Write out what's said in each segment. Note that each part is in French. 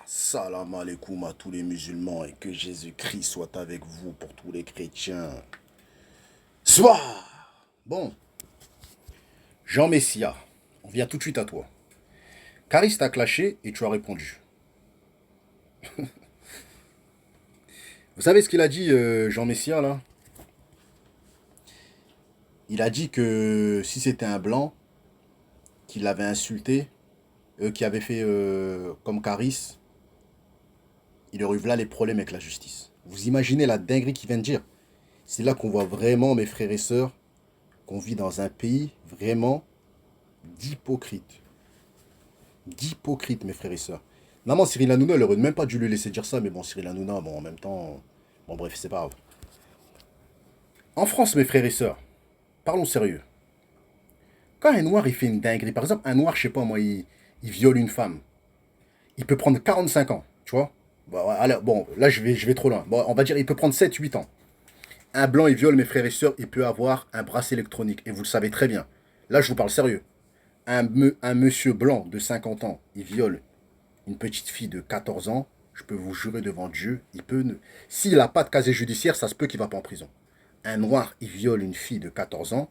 Salam alaikum à tous les musulmans et que Jésus-Christ soit avec vous pour tous les chrétiens. Soir. Bon, Jean Messia, on vient tout de suite à toi. Caris t'a clashé et tu as répondu. Vous savez ce qu'il a dit, Jean Messia, là? Il a dit que si c'était un blanc qui l'avait insulté, qui avait fait comme Caris, il aurait eu là les problèmes avec la justice. Vous imaginez la dinguerie qu'il vient de dire? C'est là qu'on voit vraiment, mes frères et sœurs, qu'on vit dans un pays vraiment d'hypocrites. D'hypocrites, mes frères et sœurs. Normalement, Cyril Hanouna, il aurait même pas dû lui laisser dire ça, mais bon, Cyril Hanouna, bon, en même temps, bon, bref, c'est pas grave. En France, mes frères et sœurs, parlons sérieux. Quand un noir, il fait une dinguerie, par exemple, un noir, je sais pas moi, il viole une femme, il peut prendre 45 ans, tu vois. Bon, alors, bon, là, je vais trop loin. Bon, on va dire, il peut prendre 7, 8 ans. Un blanc, il viole, mes frères et sœurs, il peut avoir un bracelet électronique, et vous le savez très bien. Là, je vous parle sérieux. Un monsieur blanc de 50 ans, il viole une petite fille de 14 ans, je peux vous jurer devant Dieu, il peut ne... S'il n'a pas de casier judiciaire, ça se peut qu'il ne va pas en prison. Un noir, il viole une fille de 14 ans,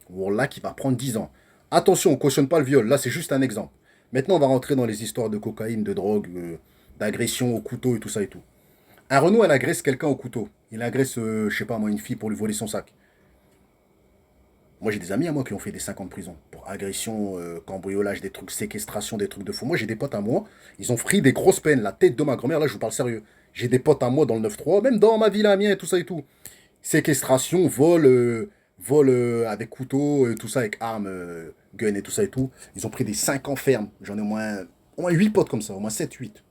là qui va prendre 10 ans. Attention, on ne cautionne pas le viol, là c'est juste un exemple. Maintenant, on va rentrer dans les histoires de cocaïne, de drogue, d'agression au couteau et tout ça et tout. Un Renault, elle agresse quelqu'un au couteau. Il agresse, je sais pas moi, une fille pour lui voler son sac. Moi, j'ai des amis à moi qui ont fait des 5 ans de prison pour agression, cambriolage, des trucs, séquestration, des trucs de fou. Moi, j'ai des potes à moi, ils ont pris des grosses peines. La tête de ma grand-mère, là, je vous parle sérieux. J'ai des potes à moi dans le 9-3, même dans ma ville à Amiens et tout ça et tout. Séquestration, vol, vol avec couteau, tout ça, avec armes, gun et tout ça et tout. Ils ont pris des 5 ans ferme. J'en ai au moins 8 potes comme ça, au moins 7, 8.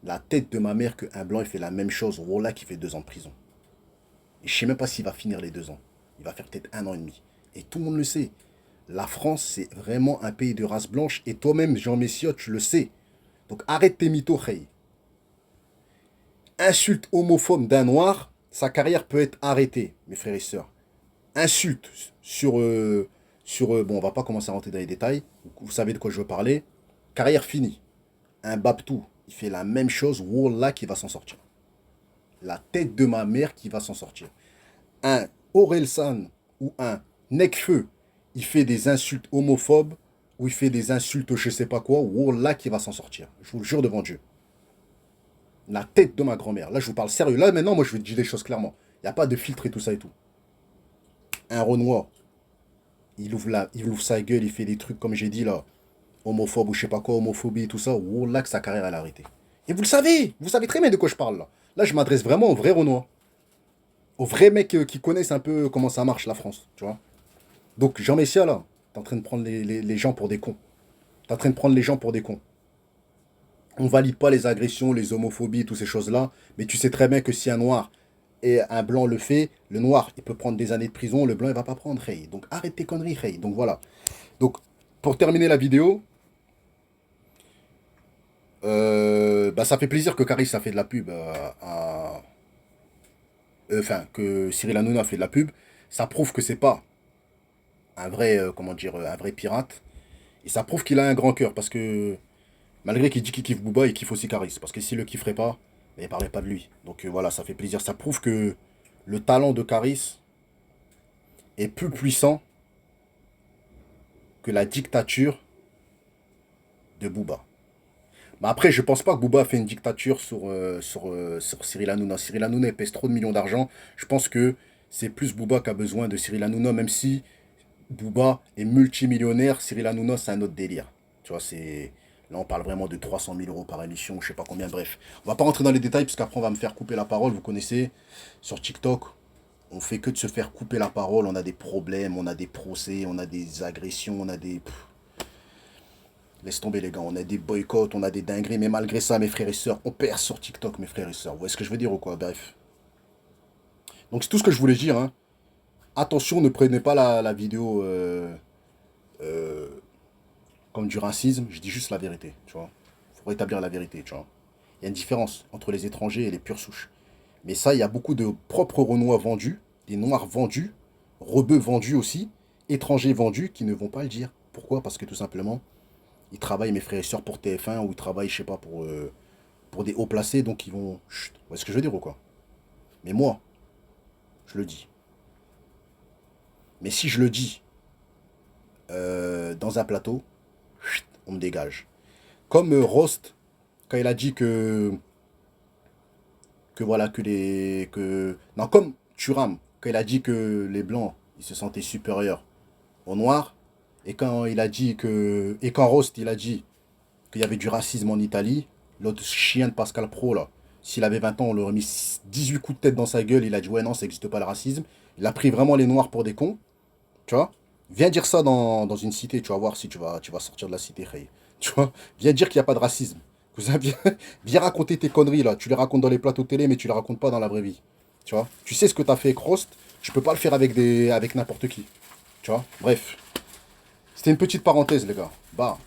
La tête de ma mère qu'un blanc, il fait la même chose. Voilà qui fait 2 ans de prison. Et je sais même pas s'il va finir les 2 ans. Il va faire peut-être 1 an et demi. Et tout le monde le sait. La France, c'est vraiment un pays de race blanche. Et toi-même, Jean Messia, tu le sais. Donc arrête tes mythos, Rey. Insulte homophobe d'un noir, sa carrière peut être arrêtée, mes frères et sœurs. Insulte bon, on va pas commencer à rentrer dans les détails. Vous savez de quoi je veux parler. Carrière finie. Un Babtou, il fait la même chose. Wallah qui va s'en sortir. La tête de ma mère qui va s'en sortir. Un Orelsan ou un Necfeu, il fait des insultes homophobes ou il fait des insultes je sais pas quoi, Wallah qui va s'en sortir. Je vous le jure devant Dieu. La tête de ma grand-mère. Là, je vous parle sérieux. Là, maintenant, moi, je vais te dire les choses clairement. Il n'y a pas de filtre et tout ça et tout. Un Renoir, il ouvre sa gueule, il fait des trucs, comme j'ai dit là, homophobe ou je sais pas quoi, homophobie et tout ça. Wallah que sa carrière, elle a arrêté. Et vous savez très bien de quoi je parle là. Là, je m'adresse vraiment aux vrais Renois. Aux vrais mecs qui connaissent un peu comment ça marche la France, tu vois. Donc, Jean Messia, là, t'es en train de prendre les gens pour des cons. T'es en train de prendre les gens pour des cons. On valide pas les agressions, les homophobies, toutes ces choses-là. Mais tu sais très bien que si un noir et un blanc le fait, le noir, il peut prendre des années de prison, le blanc, il va pas prendre, hey. Donc, arrête tes conneries, hey. Donc, voilà. Donc, pour terminer la vidéo, bah, ça fait plaisir que Caris a fait de la pub enfin, que Cyril Hanouna a fait de la pub. Ça prouve que c'est pas un vrai, comment dire, un vrai pirate. Et ça prouve qu'il a un grand cœur parce que malgré qu'il dit qu'il kiffe Booba, il kiffe aussi Caris. Parce que s'il le kifferait pas, ben, il parlerait pas de lui. Donc voilà, ça fait plaisir. Ça prouve que le talent de Caris est plus puissant que la dictature de Booba. Mais après, je pense pas que Booba a fait une dictature sur Cyril Hanouna. Cyril Hanouna il pèse trop de millions d'argent. Je pense que c'est plus Booba qui a besoin de Cyril Hanouna, même si Booba est multimillionnaire, Cyril Hanouna, c'est un autre délire. Tu vois, c'est... Là, on parle vraiment de 300 000 euros par émission, je sais pas combien, bref. On va pas rentrer dans les détails, parce qu'après, on va me faire couper la parole. Vous connaissez, sur TikTok, on fait que de se faire couper la parole. On a des problèmes, on a des procès, on a des agressions, on a des... Laisse tomber, les gars. On a des boycotts, on a des dingueries. Mais malgré ça, mes frères et sœurs, on perd sur TikTok, mes frères et sœurs. Vous voyez ce que je veux dire ou quoi? Bref. Donc, c'est tout ce que je voulais dire, hein. Attention, ne prenez pas la vidéo... euh, comme du racisme, je dis juste la vérité, tu vois. Il faut rétablir la vérité, tu vois. Il y a une différence entre les étrangers et les pures souches. Mais ça, il y a beaucoup de propres Renois vendus, des Noirs vendus, Rebeux vendus aussi, étrangers vendus qui ne vont pas le dire. Pourquoi? Parce que tout simplement, Ils travaillent, mes frères et sœurs, pour TF1 ou ils travaillent, je sais pas, pour des hauts placés, donc ils vont... Chut, vous voyez ce que je veux dire ou quoi? Mais moi, je le dis. Mais si je le dis dans un plateau, chut, on me dégage. Comme Rost, quand il a dit que voilà, que les... Que... Non, comme Thuram, quand il a dit que les Blancs, ils se sentaient supérieurs aux Noirs, et quand il a dit que... Et quand Rost, il a dit qu'il y avait du racisme en Italie, l'autre chien de Pascal Pro, là, s'il avait 20 ans, on lui aurait mis 18 coups de tête dans sa gueule, il a dit, ouais, non, ça n'existe pas le racisme. Il a pris vraiment les Noirs pour des cons, tu vois. Viens dire ça dans une cité, tu vas voir si tu vas sortir de la cité, Khay. Tu vois, viens dire qu'il n'y a pas de racisme. Cousin, viens raconter tes conneries, là. Tu les racontes dans les plateaux télé, mais tu les racontes pas dans la vraie vie. Tu vois, tu sais ce que tu as fait avec Rost, tu peux pas le faire avec n'importe qui. Tu vois, bref. C'était une petite parenthèse, les gars. Bah.